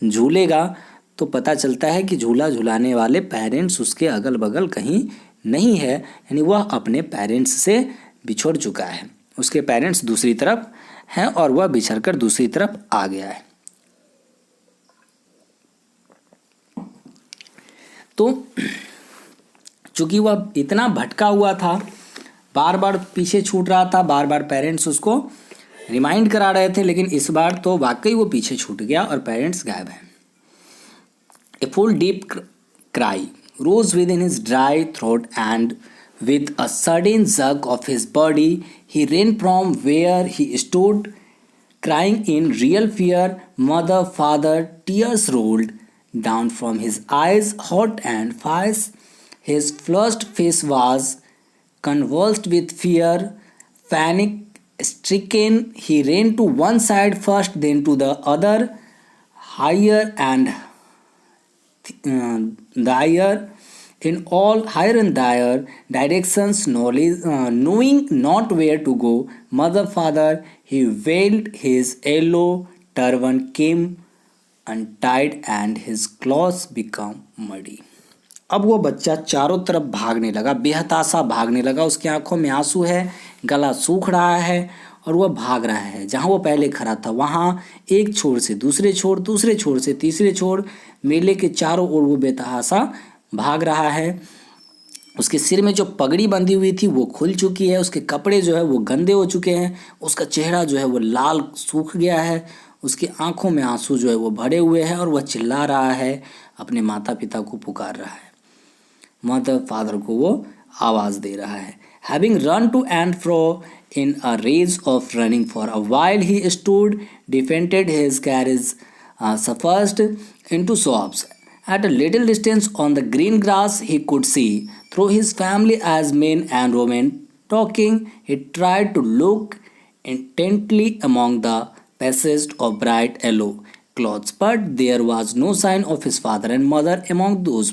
झूलेगा। तो पता चलता है कि झूला झुलाने वाले पेरेंट्स उसके अगल बगल कहीं नहीं है, यानी वह अपने पेरेंट्स से बिछड़ चुका है, उसके पेरेंट्स दूसरी तरफ हैं और वह बिछड़कर दूसरी तरफ आ गया है। तो चूंकि वह इतना भटका हुआ था, बार बार पीछे छूट रहा था, बार बार पेरेंट्स उसको रिमाइंड करा रहे थे, लेकिन इस बार तो वाकई वो पीछे छूट गया और पेरेंट्स गायब हैं। A full deep cry rose within his dry throat, and with a sudden jerk of his body, he ran from where he stood, crying in real fear. Mother, father, tears rolled down from his eyes, hot and fast. His flushed face was convulsed with fear. Panic stricken, he ran to one side first, then to the other, higher and higher and dire directions, knowing not where to go. Mother, father, he wailed, his yellow turban came untied and his clothes became muddy. अब वो बच्चा चारों तरफ भागने लगा, बेहताशा भागने लगा, उसकी आंखों में आंसू है, गला सूख रहा है और वह भाग रहा है। जहाँ वो पहले खड़ा था वहाँ एक छोर से दूसरे छोर, दूसरे छोर से तीसरे छोर, मेले के चारों ओर वो बेतहाशा भाग रहा है। उसके सिर में जो पगड़ी बंधी हुई थी वो खुल चुकी है, उसके कपड़े जो है वो गंदे हो चुके हैं, उसका चेहरा जो है वो लाल सूख गया है, उसकी आंखों में आंसू जो है वो भरे हुए हैं और वह चिल्ला रहा है, अपने माता पिता को पुकार रहा है, मदर फादर को वो आवाज़ दे रहा है। Having run to and fro in a rage of running for a while, he stood, defended his carriage, suffused into sobs. At a little distance on the green grass, he could see through his family as men and women talking. He tried to look intently among the passage of bright yellow clothes, but there was no sign of his father and mother among these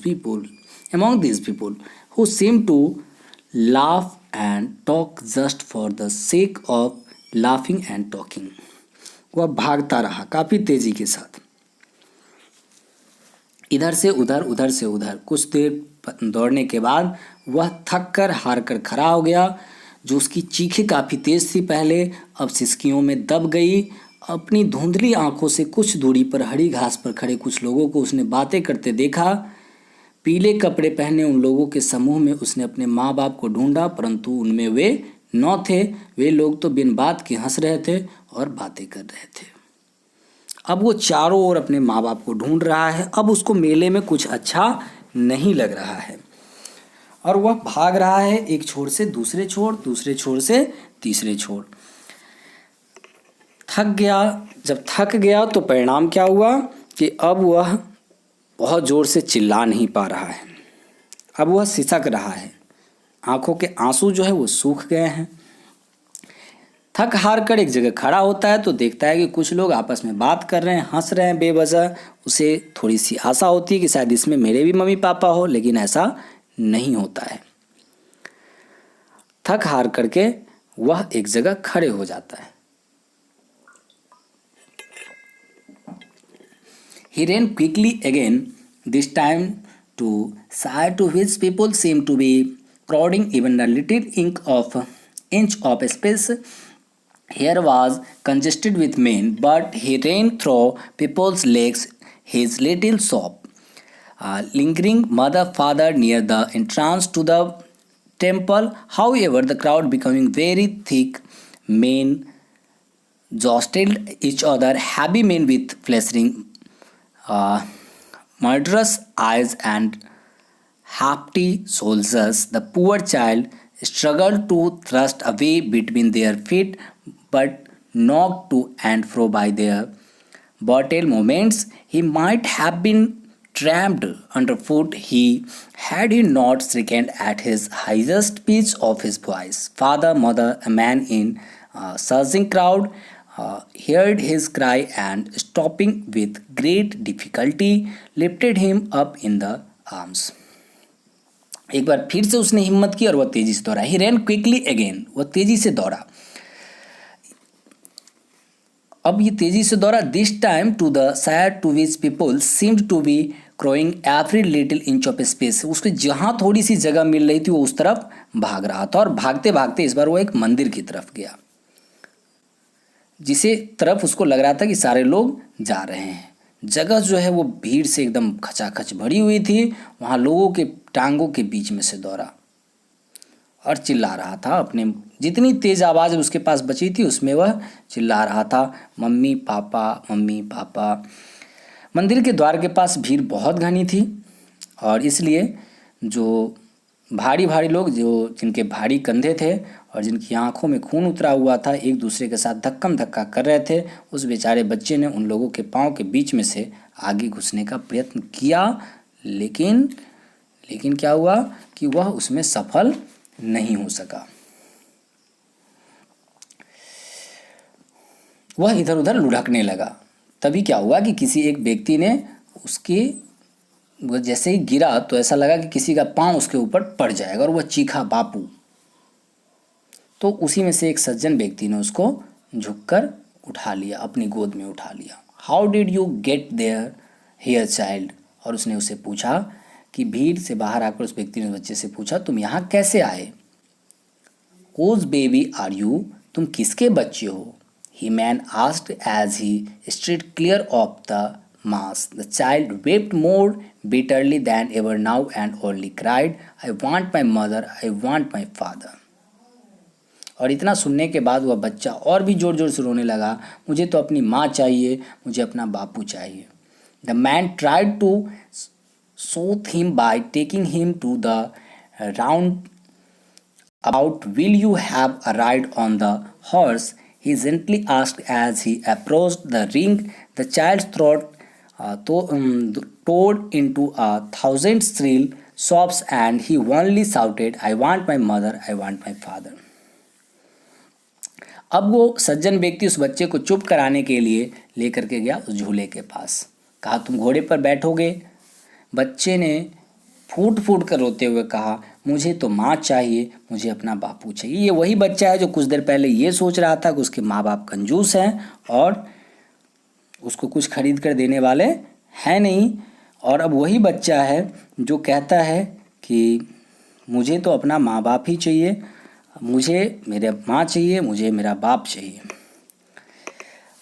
people who seemed to laugh and talk just for the sake of laughing and talking. वह भागता रहा काफी तेजी के साथ, इधर से उधर कुछ देर दौड़ने के बाद वह थक कर हार कर खड़ा हो गया। जो उसकी चीखें काफ़ी तेज थी पहले, अब सिसकियों में दब गई। अपनी धुंधली आंखों से कुछ दूरी पर हरी घास पर खड़े कुछ लोगों को उसने बातें करते देखा। पीले कपड़े पहने उन लोगों के समूह में उसने अपने माँ बाप को ढूंढा, परंतु उनमें वे न थे। वे लोग तो बिन बात के हंस रहे थे और बातें कर रहे थे। अब वो चारों ओर अपने माँ बाप को ढूंढ रहा है। अब उसको मेले में कुछ अच्छा नहीं लग रहा है और वह भाग रहा है एक छोर से दूसरे छोर से तीसरे छोर। थक गया। जब थक गया तो परिणाम क्या हुआ कि अब वह बहुत ज़ोर से चिल्ला नहीं पा रहा है। अब वह सिसक रहा है, आंखों के आंसू जो है वो सूख गए हैं। थक हार कर एक जगह खड़ा होता है तो देखता है कि कुछ लोग आपस में बात कर रहे हैं, हंस रहे हैं बेवजह। उसे थोड़ी सी आशा होती है कि शायद इसमें मेरे भी मम्मी पापा हो, लेकिन ऐसा नहीं होता है। थक हार करके वह एक जगह खड़े हो जाता है। He ran quickly again, this time to side to which people seemed to be crowding. Even a little inch of space here was congested with men, but he ran through people's legs, his little shop. Lingering mother father near the entrance to the temple. However, the crowd becoming very thick, men jostled each other, heavy men with flashing murderous eyes and hafty soldiers. The poor child struggled to thrust away between their feet, but knocked to and fro by their brutal movements, he might have been trampled underfoot had he not stricken at his highest pitch of his voice. Father, mother, a man in a surging crowd heard his cry and, stopping with great difficulty, lifted him up in the arms. एक बार फिर से उसने हिम्मत की और वह तेजी से दौड़ा। He ran quickly again. वह तेजी से दौड़ा। अब ये तेजी से दौड़ा। This time to the side to which people seemed to be crowing every little inch of space. उसको जहाँ थोड़ी सी जगह मिल रही थी वो उस तरफ भाग रहा था और भागते भागते इस बार वो एक मंदिर की तरफ गया, जिसे तरफ उसको लग रहा था कि सारे लोग जा रहे हैं। जगह जो है वो भीड़ से एकदम खचाखच भरी हुई थी। वहाँ लोगों के टांगों के बीच में से दौड़ा और चिल्ला रहा था। अपने जितनी तेज़ आवाज़ उसके पास बची थी उसमें वह चिल्ला रहा था, मम्मी पापा, मम्मी पापा। मंदिर के द्वार के पास भीड़ बहुत घनी थी और इसलिए जो भारी भारी लोग, जो जिनके भारी कंधे थे और जिनकी आंखों में खून उतरा हुआ था, एक दूसरे के साथ धक्कम धक्का कर रहे थे। उस बेचारे बच्चे ने उन लोगों के पाँव के बीच में से आगे घुसने का प्रयत्न किया, लेकिन क्या हुआ कि वह उसमें सफल नहीं हो सका। वह इधर उधर लुढ़कने लगा। तभी क्या हुआ कि किसी एक व्यक्ति ने वो जैसे ही गिरा तो ऐसा लगा कि किसी का पाँव उसके ऊपर पड़ जाएगा और वह चीखा, बापू। तो उसी में से एक सज्जन व्यक्ति ने उसको झुककर उठा लिया, अपनी गोद में उठा लिया। How did you get there here child? और उसने उससे पूछा कि भीड़ से बाहर आकर उस व्यक्ति ने बच्चे से पूछा, तुम यहाँ कैसे आए? Whose baby are you? तुम किसके बच्चे हो? He man asked as he strayed clear of the mass. The child wept more bitterly than ever now and only cried, I want my mother, I want my father. और इतना सुनने के बाद वह बच्चा और भी जोर जोर से रोने लगा, मुझे तो अपनी माँ चाहिए, मुझे अपना बापू चाहिए। The man tried to soothe him by taking him to the round about. Will you have a ride on the horse? He gently asked as he approached the ring. The child's throat tore into a thousand shrill sobs and he only shouted, I want my mother, I want my father. अब वो सज्जन व्यक्ति उस बच्चे को चुप कराने के लिए लेकर के गया उस झूले के पास। कहा, तुम घोड़े पर बैठोगे? बच्चे ने फूट फूट कर रोते हुए कहा, मुझे तो माँ चाहिए, मुझे अपना बापू चाहिए। ये वही बच्चा है जो कुछ देर पहले ये सोच रहा था कि उसके माँ बाप कंजूस हैं और उसको कुछ खरीद कर देने वाले हैं नहीं, और अब वही बच्चा है जो कहता है कि मुझे तो अपना माँ बाप ही चाहिए, मुझे मेरे माँ चाहिए, मुझे मेरा बाप चाहिए।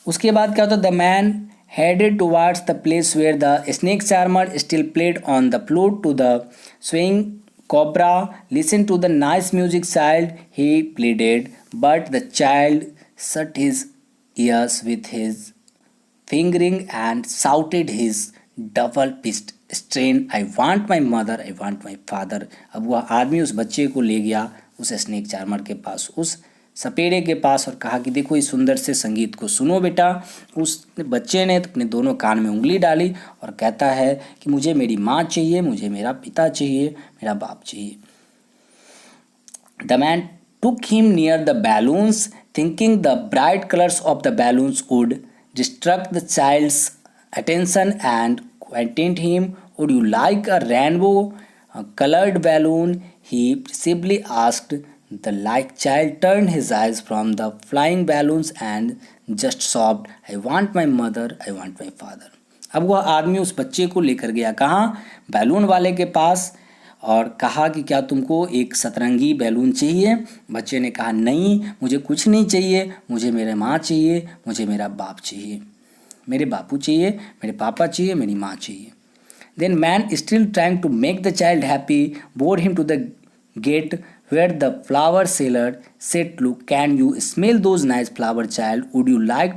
उसके बाद क्या होता है, the man headed towards the place where the snake charmer still played on the flute to the swing cobra. Listen to the nice music, child, he pleaded, but the child shut his ears with his fingering and shouted his double pitched strain, I want my mother, I want my father. अब वह आदमी उस बच्चे को ले गया उस snake charmer के पास, उस सपेरे के पास, और कहा कि देखो इस सुंदर से संगीत को सुनो बेटा। उस बच्चे ने अपने दोनों कान में उंगली डाली और कहता है कि मुझे मेरी माँ चाहिए, मुझे मेरा पिता चाहिए, मेरा बाप चाहिए। The man took him near the balloons, thinking the bright colors of the balloons would distract the child's attention and quieten him. Would you like a rainbow colored balloon? He simply asked. The like child turned his eyes from the flying balloons and just sobbed, I want my mother, I want my father. अब वह आदमी उस बच्चे को लेकर गया कहाँ? Balloon वाले के पास, और कहा कि क्या तुमको एक सतरंगी बैलून चाहिए? बच्चे ने कहा, नहीं, मुझे कुछ नहीं चाहिए, मुझे मेरे माँ चाहिए, मुझे मेरा बाप चाहिए, मेरे बापू चाहिए, मेरे पापा चाहिए, मेरी माँ चाहिए। Then man, still trying to make the child happy, bore him to the gate where the flower seller said, look, can you smell those nice flowers, child? Would you like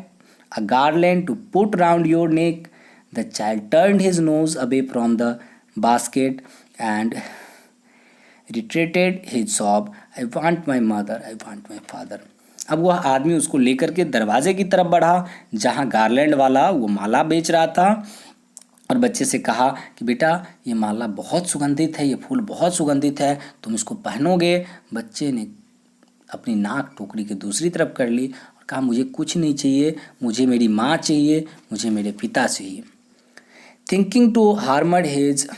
a garland to put round your neck? The child turned his nose away from the basket and retreated his sob, I want my mother, I want my father. अब वह आदमी उसको लेकर के दरवाजे की तरफ बढ़ा जहाँ गार्लैंड वाला वो माला बेच रहा था, और बच्चे से कहा कि बेटा ये माला बहुत सुगंधित है, ये फूल बहुत सुगंधित है, तुम इसको पहनोगे। बच्चे ने अपनी नाक टोकरी के दूसरी तरफ कर ली और कहा, मुझे कुछ नहीं चाहिए, मुझे मेरी माँ चाहिए, मुझे मेरे पिता चाहिए। Thinking to harmed his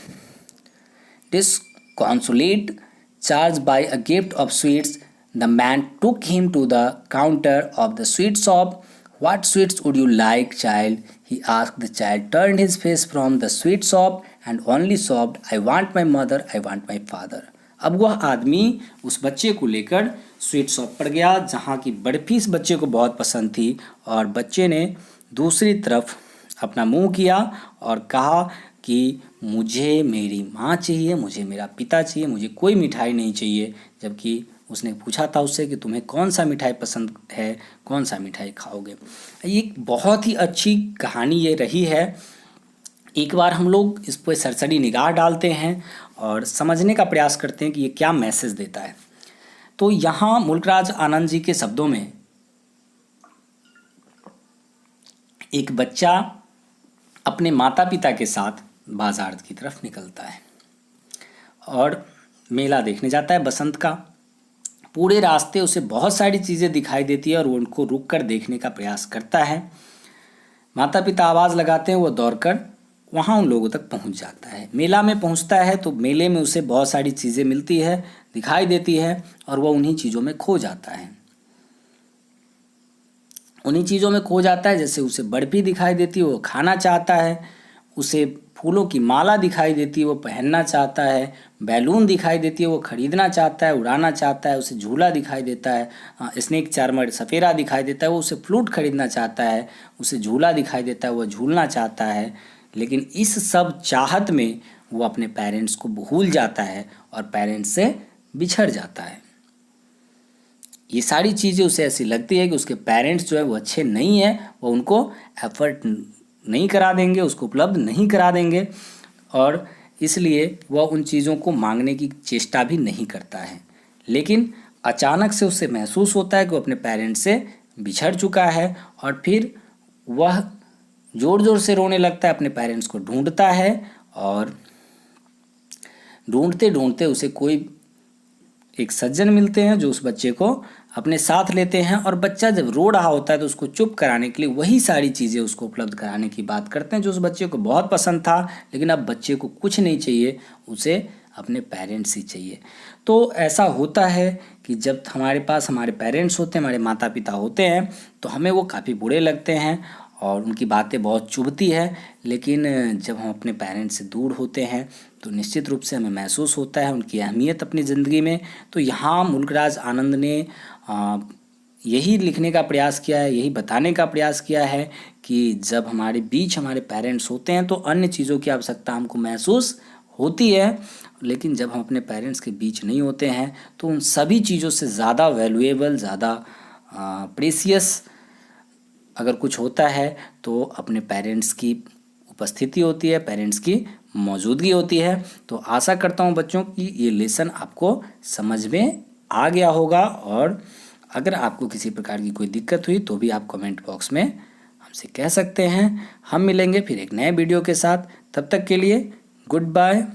disconsolate charge by a gift of sweets, the man took him to the counter of the sweet shop. What sweets would you like, child? He asked. The child turned his face from the sweet shop and only sobbed, I want my mother, I want my father. अब वह आदमी उस बच्चे को लेकर sweet shop पर गया जहाँ की बर्फ़ी इस बच्चे को बहुत पसंद थी, और बच्चे ने दूसरी तरफ अपना मुंह किया और कहा कि मुझे मेरी माँ चाहिए, मुझे मेरा पिता चाहिए, मुझे कोई मिठाई नहीं चाहिए। जबकि उसने पूछा था उससे कि तुम्हें कौन सा मिठाई पसंद है, कौन सा मिठाई खाओगे। ये बहुत ही अच्छी कहानी ये रही है। एक बार हम लोग इस पर सरसरी निगाह डालते हैं और समझने का प्रयास करते हैं कि ये क्या मैसेज देता है। तो यहाँ मुल्कराज आनंद जी के शब्दों में एक बच्चा अपने माता पिता के साथ बाजार की तरफ निकलता है और मेला देखने जाता है बसंत का। पूरे रास्ते उसे बहुत सारी चीज़ें दिखाई देती है और वो उनको रुक कर देखने का प्रयास करता है। माता पिता आवाज़ लगाते हैं, वो दौड़कर वहाँ उन लोगों तक पहुँच जाता है। मेला में पहुँचता है तो मेले में उसे बहुत सारी चीज़ें मिलती है, दिखाई देती है, और वह उन्हीं चीज़ों में खो जाता है। उन्हीं चीज़ों में खो जाता है, जैसे उसे बर्फ़ी दिखाई देती है, वो खाना चाहता है, उसे फूलों की माला दिखाई देती है, वो पहनना चाहता है, बैलून दिखाई देती है, वो ख़रीदना चाहता है, उड़ाना चाहता है, उसे झूला दिखाई देता है, स्नेक चार्मर सपेरा दिखाई देता है, वो उसे फ्लूट खरीदना चाहता है, उसे झूला दिखाई देता है, वो झूलना चाहता है। लेकिन इस सब चाहत में वो अपने पेरेंट्स को भूल जाता है और पेरेंट्स से बिछड़ जाता है। ये सारी चीज़ें उसे ऐसी लगती है कि उसके पेरेंट्स जो है वो अच्छे नहीं हैं, वो उनको एफर्ट नहीं करा देंगे, उसको उपलब्ध नहीं करा देंगे, और इसलिए वह उन चीज़ों को मांगने की चेष्टा भी नहीं करता है। लेकिन अचानक से उसे महसूस होता है कि वो अपने पेरेंट्स से बिछड़ चुका है, और फिर वह ज़ोर ज़ोर से रोने लगता है, अपने पेरेंट्स को ढूंढता है और ढूंढते ढूंढते उसे कोई एक सज्जन मिलते हैं जो उस बच्चे को अपने साथ लेते हैं, और बच्चा जब रो रहा होता है तो उसको चुप कराने के लिए वही सारी चीज़ें उसको उपलब्ध कराने की बात करते हैं जो उस बच्चे को बहुत पसंद था। लेकिन अब बच्चे को कुछ नहीं चाहिए, उसे अपने पेरेंट्स ही चाहिए। तो ऐसा होता है कि जब हमारे पास हमारे पेरेंट्स होते हैं, हमारे माता पिता होते हैं, तो हमें वो काफ़ी बुरे लगते हैं और उनकी बातें बहुत चुभती है। लेकिन जब हम अपने पेरेंट्स से दूर होते हैं तो निश्चित रूप से हमें महसूस होता है उनकी अहमियत अपनी ज़िंदगी में। तो यहाँ मुल्कराज आनंद ने यही लिखने का प्रयास किया है, यही बताने का प्रयास किया है कि जब हमारे बीच हमारे पेरेंट्स होते हैं तो अन्य चीज़ों की आवश्यकता हमको महसूस होती है, लेकिन जब हम अपने पेरेंट्स के बीच नहीं होते हैं तो उन सभी चीज़ों से ज़्यादा वैल्यूएबल, ज़्यादा प्रेशियस अगर कुछ होता है तो अपने पेरेंट्स की उपस्थिति होती है, पेरेंट्स की मौजूदगी होती है। तो आशा करता हूँ बच्चों कि ये लेसन आपको समझ में आ गया होगा, और अगर आपको किसी प्रकार की कोई दिक्कत हुई तो भी आप कमेंट बॉक्स में हमसे कह सकते हैं। हम मिलेंगे फिर एक नए वीडियो के साथ, तब तक के लिए गुड बाय।